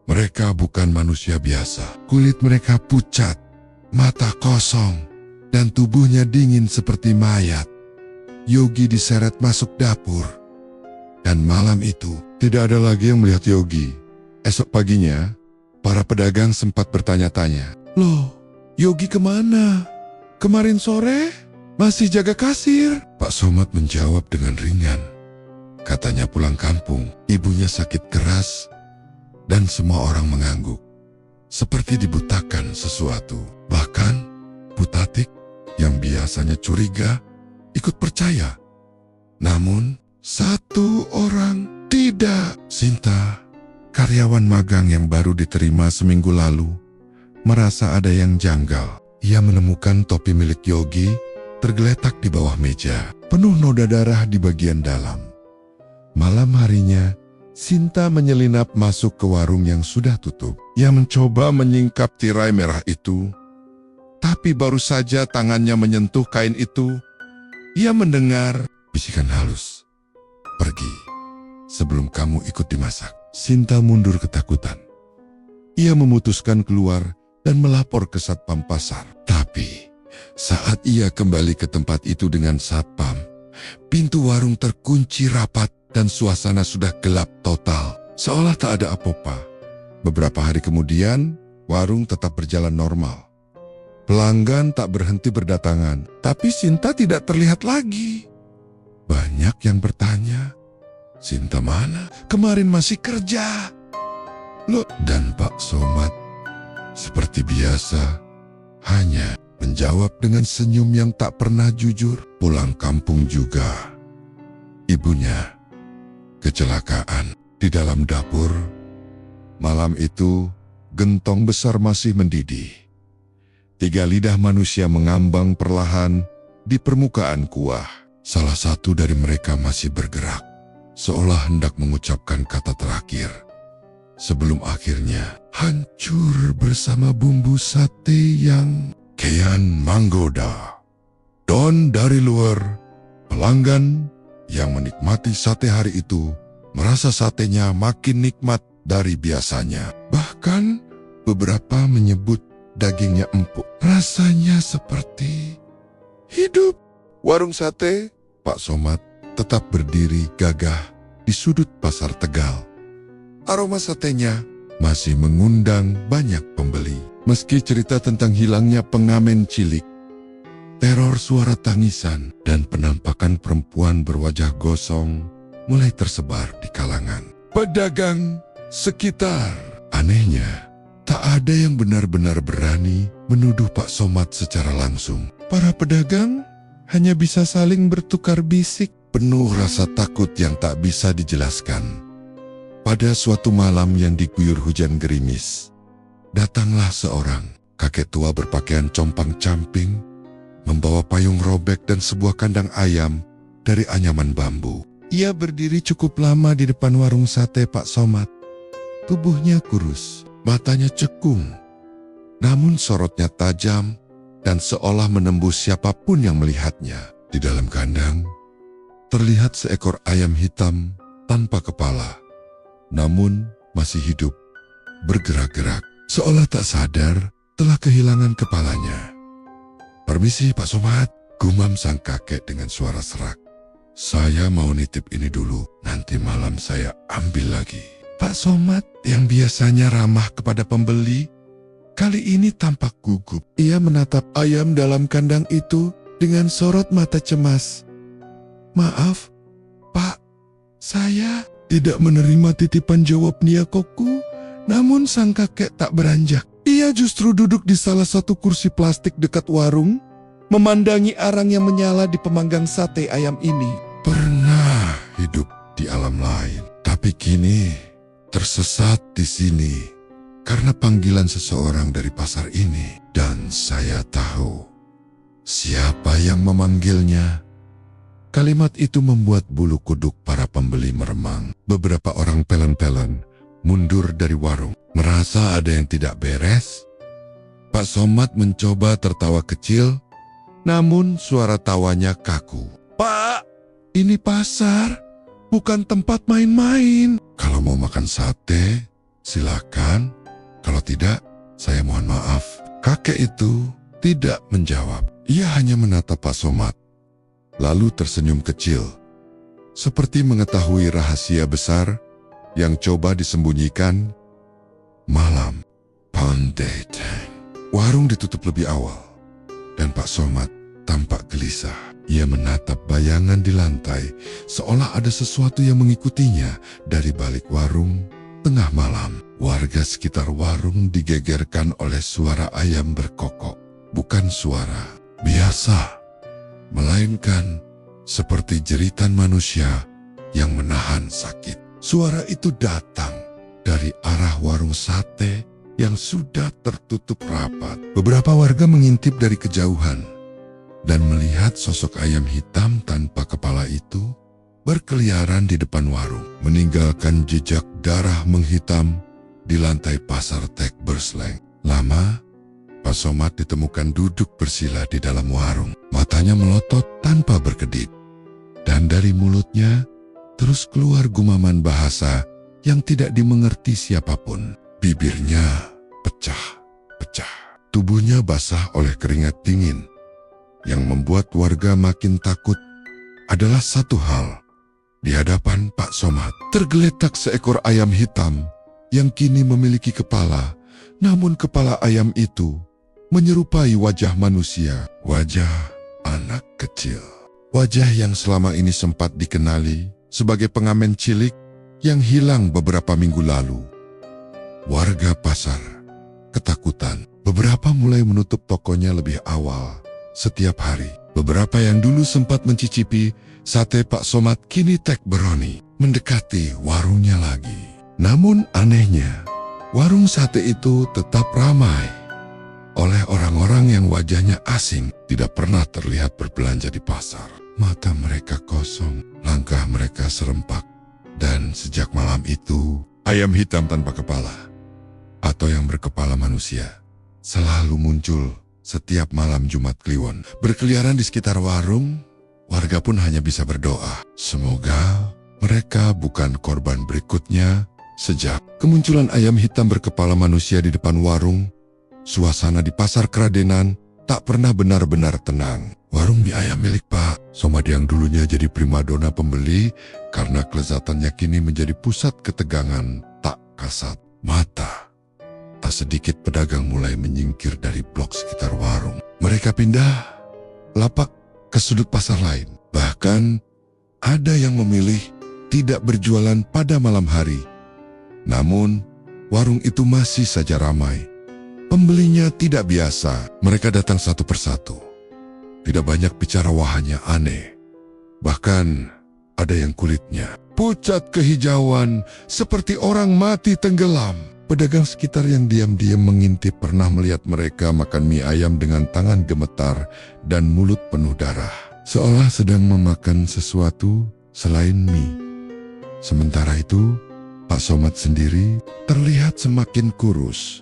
Mereka bukan manusia biasa. Kulit mereka pucat, mata kosong, dan tubuhnya dingin seperti mayat. Yogi diseret masuk dapur. Dan malam itu, tidak ada lagi yang melihat Yogi. Esok paginya, para pedagang sempat bertanya-tanya, "Loh, Yogi kemana? Kemarin sore masih jaga kasir." Pak Somad menjawab dengan ringan. Katanya pulang kampung, ibunya sakit keras, dan semua orang mengangguk. Seperti dibutakan sesuatu. Bahkan, Butatik yang biasanya curiga, ikut percaya. Namun, satu orang tidak. Sinta, karyawan magang yang baru diterima seminggu lalu, merasa ada yang janggal. Ia menemukan topi milik Yogi tergeletak di bawah meja, penuh noda darah di bagian dalam. Malam harinya, Sinta menyelinap masuk ke warung yang sudah tutup. Ia mencoba menyingkap tirai merah itu, tapi baru saja tangannya menyentuh kain itu, ia mendengar bisikan halus. "Pergi, sebelum kamu ikut dimasak." Sinta mundur ketakutan. Ia memutuskan keluar dan melapor ke Satpam Pasar. Tapi saat ia kembali ke tempat itu dengan Satpam, pintu warung terkunci rapat dan suasana sudah gelap total, seolah tak ada apa-apa. Beberapa hari kemudian, warung tetap berjalan normal. Pelanggan tak berhenti berdatangan, tapi Sinta tidak terlihat lagi. Banyak yang bertanya, "Sinta mana? Kemarin masih kerja." Loh, dan Pak Somad seperti biasa hanya menjawab dengan senyum yang tak pernah jujur. Pulang kampung juga. Ibunya kecelakaan di dalam dapur. Malam itu, gentong besar masih mendidih. 3 lidah manusia mengambang perlahan di permukaan kuah. Salah satu dari mereka masih bergerak, seolah hendak mengucapkan kata terakhir. Sebelum akhirnya hancur bersama bumbu sate yang kian menggoda. Don dari luar, pelanggan yang menikmati sate hari itu merasa satenya makin nikmat dari biasanya. Bahkan beberapa menyebut dagingnya empuk. Rasanya seperti hidup. Warung sate Pak Somad tetap berdiri gagah di sudut pasar Tegal. Aroma satenya masih mengundang banyak pembeli. Meski cerita tentang hilangnya pengamen cilik Teror suara tangisan dan penampakan perempuan berwajah gosong mulai tersebar di kalangan pedagang sekitar. Anehnya, tak ada yang benar-benar berani menuduh Pak Somad secara langsung. Para pedagang hanya bisa saling bertukar bisik, penuh rasa takut yang tak bisa dijelaskan. Pada suatu malam yang diguyur hujan gerimis, datanglah seorang kakek tua berpakaian compang-camping, membawa payung robek dan sebuah kandang ayam dari anyaman bambu. Ia berdiri cukup lama di depan warung sate Pak Somad. Tubuhnya kurus, matanya cekung, namun sorotnya tajam dan seolah menembus siapapun yang melihatnya. Di dalam kandang, terlihat seekor ayam hitam tanpa kepala, namun masih hidup, bergerak-gerak, seolah tak sadar telah kehilangan kepalanya. "Permisi Pak Somad," gumam sang kakek dengan suara serak. "Saya mau nitip ini dulu, nanti malam saya ambil lagi." Pak Somad yang biasanya ramah kepada pembeli, kali ini tampak gugup. Ia menatap ayam dalam kandang itu dengan sorot mata cemas. "Maaf, Pak, saya tidak menerima titipan," jawab Niakoku. Namun sang kakek tak beranjak. Ia justru duduk di salah satu kursi plastik dekat warung, memandangi arang yang menyala di pemanggang sate ayam ini. Pernah hidup di alam lain, tapi kini tersesat di sini karena panggilan seseorang dari pasar ini. Dan saya tahu siapa yang memanggilnya. Kalimat itu membuat bulu kuduk para pembeli meremang. Beberapa orang pelan-pelan mundur dari warung, merasa ada yang tidak beres. Pak Somad mencoba tertawa kecil, namun suara tawanya kaku. "Pak, ini pasar, bukan tempat main-main. Kalau mau makan sate, silakan. Kalau tidak, saya mohon maaf." Kakek itu tidak menjawab. Ia hanya menatap Pak Somad, lalu tersenyum kecil, seperti mengetahui rahasia besar yang coba disembunyikan. Malam Pandetang. Warung ditutup lebih awal, dan Pak Somad tampak gelisah. Ia menatap bayangan di lantai, seolah ada sesuatu yang mengikutinya dari balik warung. Tengah malam, warga sekitar warung digegerkan oleh suara ayam berkokok. Bukan suara biasa, melainkan seperti jeritan manusia yang menahan sakit. Suara itu datang dari arah warung sate yang sudah tertutup rapat. Beberapa warga mengintip dari kejauhan dan melihat sosok ayam hitam tanpa kepala itu berkeliaran di depan warung, meninggalkan jejak darah menghitam di lantai pasar Tek Bersleng. Lama, Pak Somad ditemukan duduk bersila di dalam warung. Matanya melotot tanpa berkedip, dan dari mulutnya terus keluar gumaman bahasa yang tidak dimengerti siapapun. Bibirnya pecah-pecah. Tubuhnya basah oleh keringat dingin. Yang membuat warga makin takut adalah satu hal. Di hadapan Pak Somad tergeletak seekor ayam hitam yang kini memiliki kepala, namun kepala ayam itu menyerupai wajah manusia, wajah anak kecil. Wajah yang selama ini sempat dikenali sebagai pengamen cilik yang hilang beberapa minggu lalu. Warga pasar ketakutan. Beberapa mulai menutup tokonya lebih awal setiap hari. Beberapa yang dulu sempat mencicipi sate Pak Somad kini tek berani mendekati warungnya lagi. Namun anehnya, warung sate itu tetap ramai oleh orang-orang yang wajahnya asing, tidak pernah terlihat berbelanja di pasar. Mata mereka kosong, langkah mereka serempak. Dan sejak malam itu, ayam hitam tanpa kepala atau yang berkepala manusia selalu muncul setiap malam Jumat Kliwon. Berkeliaran di sekitar warung, warga pun hanya bisa berdoa. Semoga mereka bukan korban berikutnya. Sejak kemunculan ayam hitam berkepala manusia di depan warung, suasana di pasar Keradenan tak pernah benar-benar tenang. Warung mie ayam milik Pak Somad yang dulunya jadi primadona pembeli karena kelezatannya kini menjadi pusat ketegangan tak kasat mata. Tak sedikit pedagang mulai menyingkir dari blok sekitar warung. Mereka pindah lapak ke sudut pasar lain. Bahkan ada yang memilih tidak berjualan pada malam hari. Namun, warung itu masih saja ramai. Pembelinya tidak biasa. Mereka datang satu persatu. Tidak banyak bicara wahanya aneh. Bahkan, ada yang kulitnya pucat kehijauan seperti orang mati tenggelam. Pedagang sekitar yang diam-diam mengintip pernah melihat mereka makan mie ayam dengan tangan gemetar dan mulut penuh darah, seolah sedang memakan sesuatu selain mie. Sementara itu, Pak Somad sendiri terlihat semakin kurus.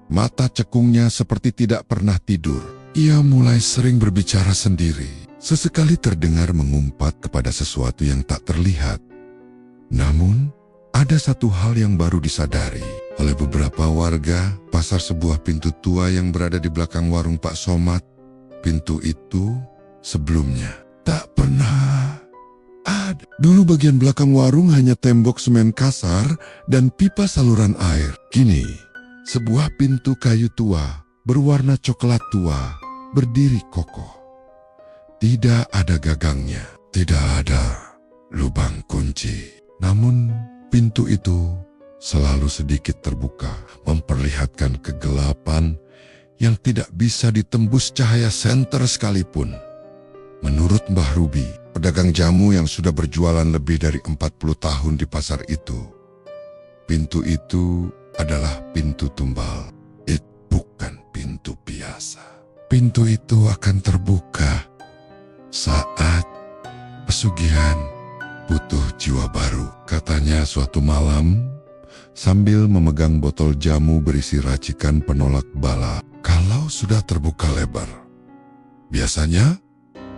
Mata cekungnya seperti tidak pernah tidur. Ia mulai sering berbicara sendiri. Sesekali terdengar mengumpat kepada sesuatu yang tak terlihat. Namun, ada satu hal yang baru disadari oleh beberapa warga pasar, sebuah pintu tua yang berada di belakang warung Pak Somad. Pintu itu sebelumnya tak pernah ada. Dulu bagian belakang warung hanya tembok semen kasar dan pipa saluran air. Kini, sebuah pintu kayu tua berwarna coklat tua berdiri kokoh. Tidak ada gagangnya, tidak ada lubang kunci. Namun, pintu itu selalu sedikit terbuka, memperlihatkan kegelapan yang tidak bisa ditembus cahaya senter sekalipun. Menurut Mbah Ruby, pedagang jamu yang sudah berjualan lebih dari 40 tahun di pasar itu, pintu itu adalah pintu tumbal. Itu bukan pintu biasa. Pintu itu akan terbuka saat pesugihan butuh jiwa baru, katanya suatu malam sambil memegang botol jamu berisi racikan penolak bala. Kalau sudah terbuka lebar, biasanya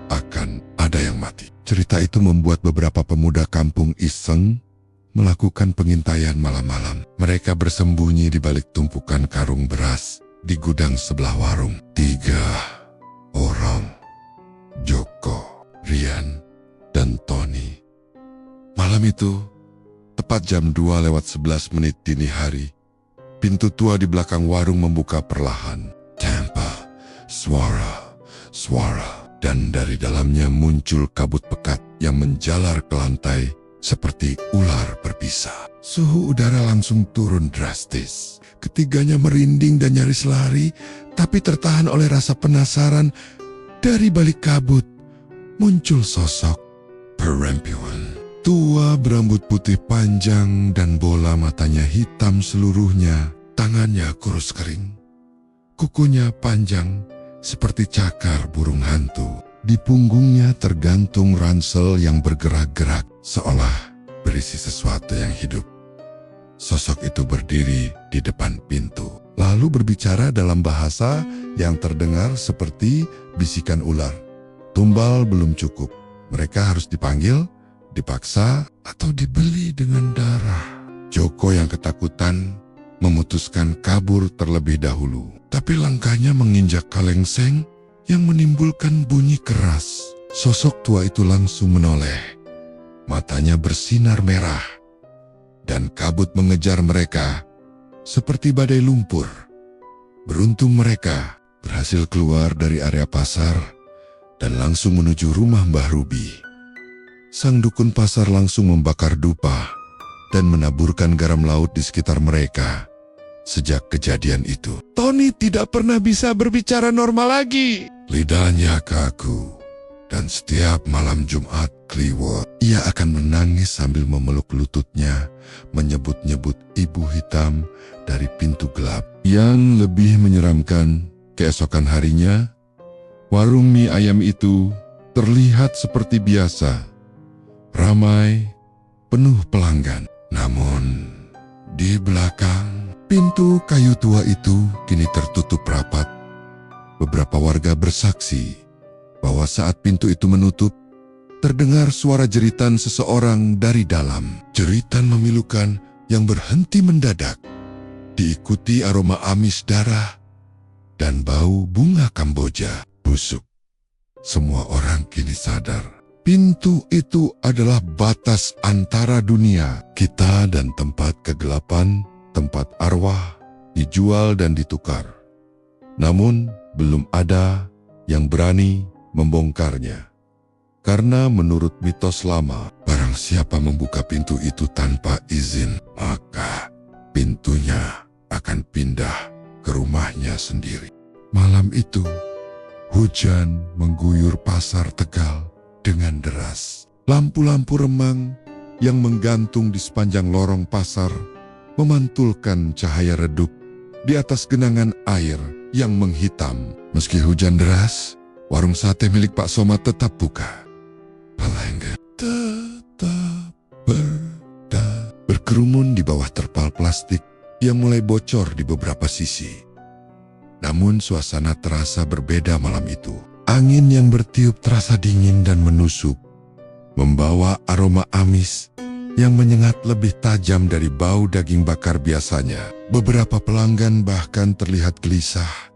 akan ada yang mati. Cerita itu membuat beberapa pemuda kampung iseng melakukan pengintaian malam-malam. Mereka bersembunyi di balik tumpukan karung beras di gudang sebelah warung. 3 orang, Joko, Rian, dan Tony. Malam itu, tepat jam 2:11 dini hari, pintu tua di belakang warung membuka perlahan. Tanpa suara, dan dari dalamnya muncul kabut pekat yang menjalar ke lantai seperti ular berbisa. Suhu udara langsung turun drastis. Ketiganya merinding dan nyaris lari, tapi tertahan oleh rasa penasaran. Dari balik kabut muncul sosok perempuan tua berambut putih panjang dan bola matanya hitam seluruhnya. Tangannya kurus kering, kukunya panjang seperti cakar burung hantu. Di punggungnya tergantung ransel yang bergerak-gerak seolah berisi sesuatu yang hidup. Sosok itu berdiri di depan pintu, lalu berbicara dalam bahasa yang terdengar seperti bisikan ular. Tumbal belum cukup, mereka harus dipanggil, dipaksa, atau dibeli dengan darah. Joko yang ketakutan memutuskan kabur terlebih dahulu, tapi langkahnya menginjak kalengseng yang menimbulkan bunyi keras. Sosok tua itu langsung menoleh. Matanya bersinar merah, dan kabut mengejar mereka seperti badai lumpur. Beruntung mereka berhasil keluar dari area pasar dan langsung menuju rumah Mbah Ruby. Sang dukun pasar langsung membakar dupa dan menaburkan garam laut di sekitar mereka. Sejak kejadian itu, Tony tidak pernah bisa berbicara normal lagi. Lidahnya kaku, dan setiap malam Jumat Kliwon, ia akan menangis sambil memeluk lututnya, menyebut-nyebut ibu hitam dari pintu gelap. Yang lebih menyeramkan, keesokan harinya, warung mie ayam itu terlihat seperti biasa, ramai, penuh pelanggan. Namun, di belakang pintu kayu tua itu kini tertutup rapat. Beberapa warga bersaksi bahwa saat pintu itu menutup, terdengar suara jeritan seseorang dari dalam. Jeritan memilukan yang berhenti mendadak, diikuti aroma amis darah dan bau bunga Kamboja busuk. Semua orang kini sadar, pintu itu adalah batas antara dunia kita dan tempat kegelapan, tempat arwah dijual dan ditukar. Namun, belum ada yang berani membongkarnya. Karena menurut mitos lama, barang siapa membuka pintu itu tanpa izin, maka pintunya akan pindah ke rumahnya sendiri. Malam itu, hujan mengguyur pasar Tegal dengan deras. Lampu-lampu remang yang menggantung di sepanjang lorong pasar memantulkan cahaya redup di atas genangan air yang menghitam. Meski hujan deras, warung sate milik Pak Somad tetap buka. Pelanggan tetap berkerumun di bawah terpal plastik yang mulai bocor di beberapa sisi. Namun suasana terasa berbeda malam itu. Angin yang bertiup terasa dingin dan menusuk, membawa aroma amis yang menyengat lebih tajam dari bau daging bakar biasanya. Beberapa pelanggan bahkan terlihat gelisah,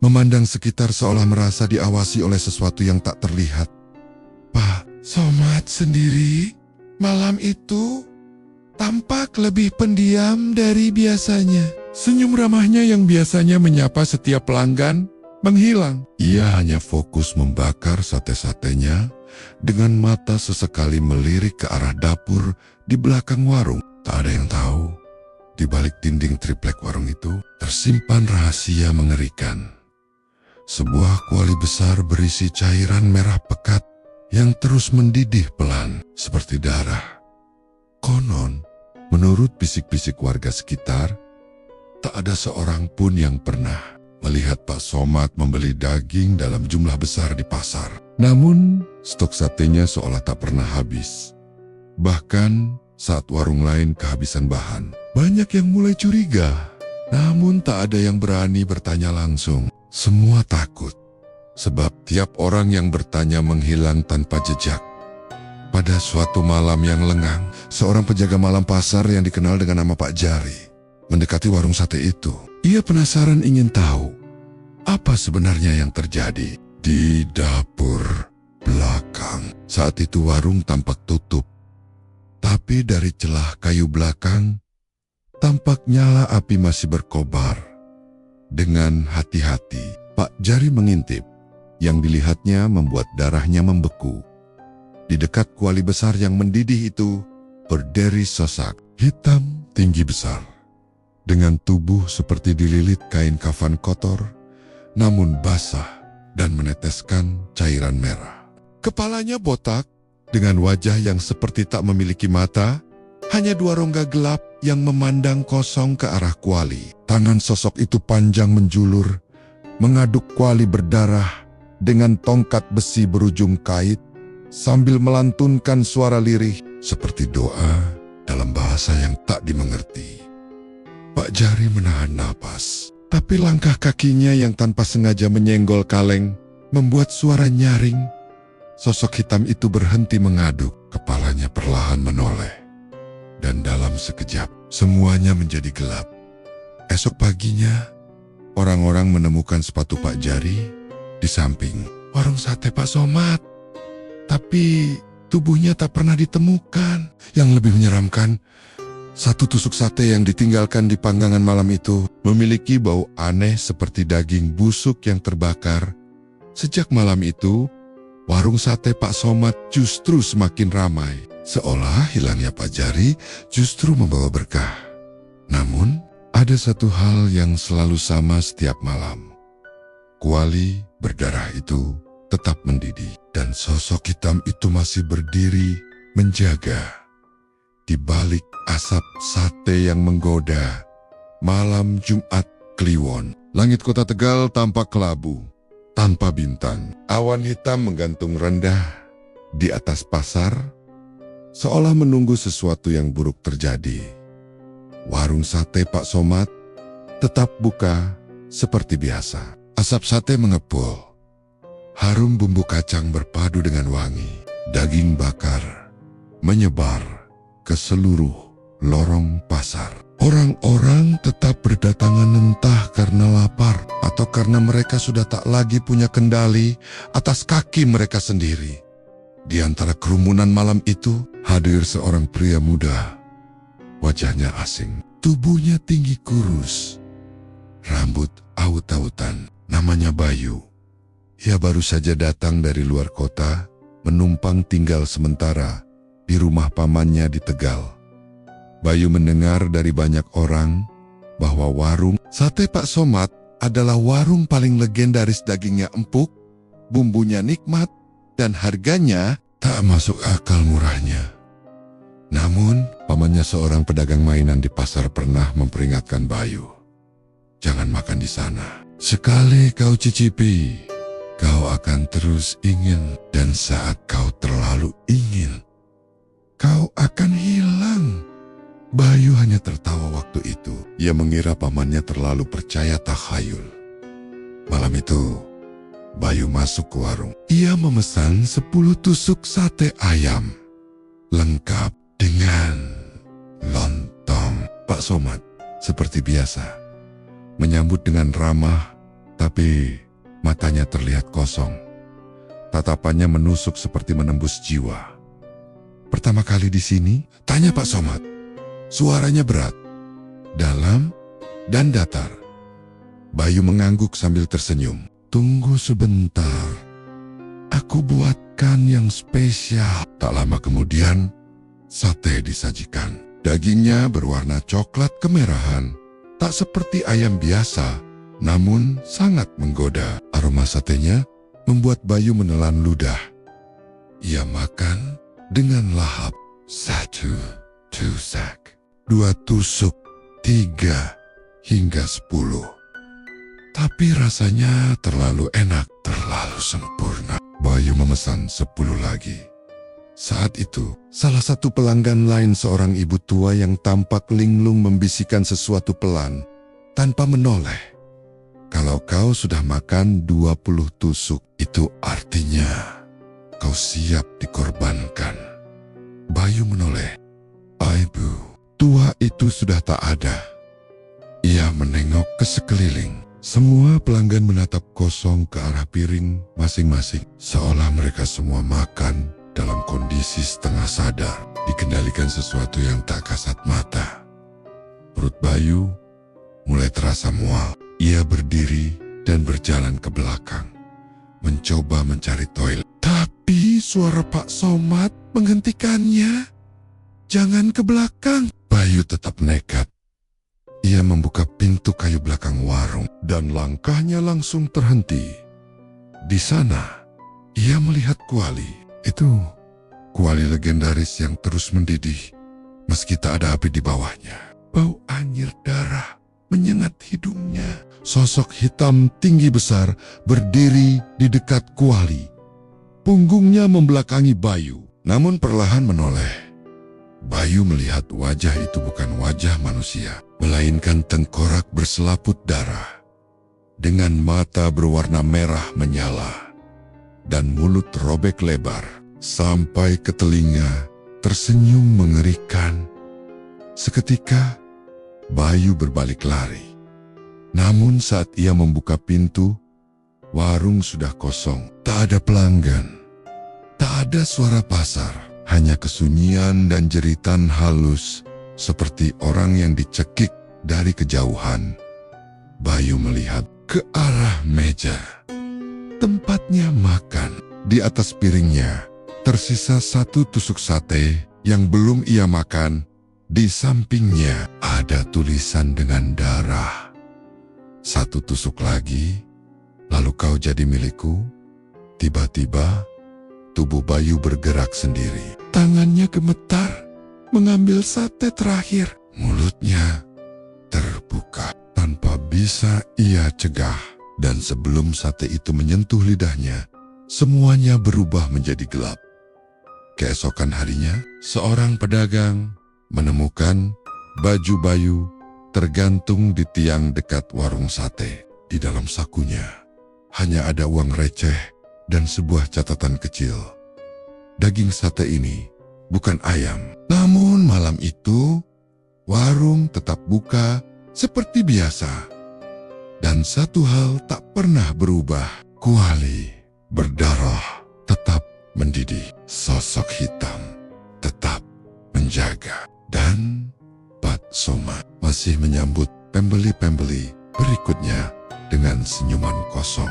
memandang sekitar seolah merasa diawasi oleh sesuatu yang tak terlihat. Pak Somad sendiri malam itu tampak lebih pendiam dari biasanya. Senyum ramahnya yang biasanya menyapa setiap pelanggan menghilang. Ia hanya fokus membakar sate-satenya dengan mata sesekali melirik ke arah dapur di belakang warung. Tak ada yang tahu, di balik dinding triplek warung itu tersimpan rahasia mengerikan. Sebuah kuali besar berisi cairan merah pekat yang terus mendidih pelan seperti darah. Konon, menurut bisik-bisik warga sekitar, tak ada seorang pun yang pernah melihat Pak Somad membeli daging dalam jumlah besar di pasar. Namun, stok satenya seolah tak pernah habis. Bahkan, saat warung lain kehabisan bahan, banyak yang mulai curiga. Namun tak ada yang berani bertanya langsung. Semua takut, sebab tiap orang yang bertanya menghilang tanpa jejak. Pada suatu malam yang lengang, seorang penjaga malam pasar yang dikenal dengan nama Pak Jari mendekati warung sate itu. Ia penasaran ingin tahu apa sebenarnya yang terjadi di dapur belakang. Saat itu warung tampak tutup, tapi dari celah kayu belakang tampak nyala api masih berkobar. Dengan hati-hati, Pak Jari mengintip. Yang dilihatnya membuat darahnya membeku. Di dekat kuali besar yang mendidih itu berdiri sosok hitam tinggi besar, dengan tubuh seperti dililit kain kafan kotor, namun basah dan meneteskan cairan merah. Kepalanya botak, dengan wajah yang seperti tak memiliki mata, hanya dua rongga gelap yang memandang kosong ke arah kuali. Tangan sosok itu panjang menjulur, mengaduk kuali berdarah dengan tongkat besi berujung kait, sambil melantunkan suara lirih seperti doa dalam bahasa yang tak dimengerti. Pak Jari menahan napas, tapi langkah kakinya yang tanpa sengaja menyenggol kaleng membuat suara nyaring. Sosok hitam itu berhenti mengaduk, kepalanya perlahan menoleh. Dan dalam sekejap, semuanya menjadi gelap. Esok paginya, orang-orang menemukan sepatu Pak Jari di samping warung sate Pak Somad. Tapi tubuhnya tak pernah ditemukan. Yang lebih menyeramkan, satu tusuk sate yang ditinggalkan di panggangan malam itu memiliki bau aneh seperti daging busuk yang terbakar. Sejak malam itu, warung sate Pak Somad justru semakin ramai. Seolah hilangnya Pak Jari justru membawa berkah. Namun, ada satu hal yang selalu sama setiap malam. Kuali berdarah itu tetap mendidih, dan sosok hitam itu masih berdiri menjaga. Di balik asap sate yang menggoda, malam Jumat Kliwon, langit kota Tegal tampak kelabu, tanpa bintang. Awan hitam menggantung rendah di atas pasar, seolah menunggu sesuatu yang buruk terjadi. Warung sate Pak Somad tetap buka seperti biasa. Asap sate mengepul. Harum bumbu kacang berpadu dengan wangi. Daging bakar menyebar ke seluruh lorong pasar. Orang-orang tetap berdatangan entah karena lapar atau karena mereka sudah tak lagi punya kendali atas kaki mereka sendiri. Di antara kerumunan malam itu hadir seorang pria muda. Wajahnya asing, tubuhnya tinggi kurus, rambut aut-autan, namanya Bayu. Ia baru saja datang dari luar kota, menumpang tinggal sementara di rumah pamannya di Tegal. Bayu mendengar dari banyak orang bahwa warung sate Pak Somad adalah warung paling legendaris, dagingnya empuk, bumbunya nikmat, dan harganya tak masuk akal murahnya. Namun, pamannya seorang pedagang mainan di pasar pernah memperingatkan Bayu, "Jangan makan di sana. Sekali kau cicipi, kau akan terus ingin, dan saat kau terlalu ingin, kau akan hilang." Bayu hanya tertawa waktu itu. Ia mengira pamannya terlalu percaya takhayul. Malam itu, Bayu masuk ke warung. Ia memesan 10 tusuk sate ayam, lengkap dengan lontong. Pak Somad, seperti biasa, menyambut dengan ramah, tapi matanya terlihat kosong. Tatapannya menusuk seperti menembus jiwa. "Pertama kali di sini?" tanya Pak Somad. Suaranya berat, dalam, dan datar. Bayu mengangguk sambil tersenyum. "Tunggu sebentar, aku buatkan yang spesial." Tak lama kemudian, sate disajikan. Dagingnya berwarna coklat kemerahan, tak seperti ayam biasa, namun sangat menggoda. Aroma satenya membuat Bayu menelan ludah. Ia makan dengan lahap. 1 tusuk, 2 tusuk, 3, hingga 10. Tapi rasanya terlalu enak, terlalu sempurna. Bayu memesan 10 lagi. Saat itu, salah satu pelanggan lain, seorang ibu tua yang tampak linglung, membisikkan sesuatu pelan tanpa menoleh. "Kalau kau sudah makan 20 tusuk, itu artinya kau siap dikorbankan." Bayu menoleh. "Ibu." Tua itu sudah tak ada. Ia menengok ke sekeliling. Semua pelanggan menatap kosong ke arah piring masing-masing, seolah mereka semua makan dalam kondisi setengah sadar, dikendalikan sesuatu yang tak kasat mata. Perut Bayu mulai terasa mual. Ia berdiri dan berjalan ke belakang, mencoba mencari toilet. Tapi suara Pak Somad menghentikannya. "Jangan ke belakang." Bayu tetap nekat. Ia membuka pintu kayu belakang warung dan langkahnya langsung terhenti. Di sana, ia melihat kuali. Itu kuali legendaris yang terus mendidih meski tak ada api di bawahnya. Bau anyir darah menyengat hidungnya. Sosok hitam tinggi besar berdiri di dekat kuali. Punggungnya membelakangi Bayu, namun perlahan menoleh. Bayu melihat wajah itu bukan wajah manusia, melainkan tengkorak berselaput darah, dengan mata berwarna merah menyala, dan mulut robek lebar sampai ke telinga, tersenyum mengerikan. Seketika, Bayu berbalik lari. Namun saat ia membuka pintu, warung sudah kosong. Tak ada pelanggan, tak ada suara pasar. Hanya kesunyian dan jeritan halus, seperti orang yang dicekik dari kejauhan. Bayu melihat ke arah meja tempatnya makan. Di atas piringnya tersisa 1 tusuk sate yang belum ia makan. Di sampingnya ada tulisan dengan darah. 1 tusuk lagi, lalu kau jadi milikku. Tiba-tiba tubuh Bayu bergerak sendiri. Tangannya gemetar, mengambil sate terakhir. Mulutnya terbuka tanpa bisa ia cegah. Dan sebelum sate itu menyentuh lidahnya, semuanya berubah menjadi gelap. Keesokan harinya, seorang pedagang menemukan baju Bayu tergantung di tiang dekat warung sate. Di dalam sakunya hanya ada uang receh dan sebuah catatan kecil. Daging sate ini bukan ayam. Namun malam itu, warung tetap buka seperti biasa. Dan satu hal tak pernah berubah. Kuali berdarah tetap mendidih. Sosok hitam tetap menjaga. Dan Pak Somad masih menyambut pembeli-pembeli berikutnya dengan senyuman kosong.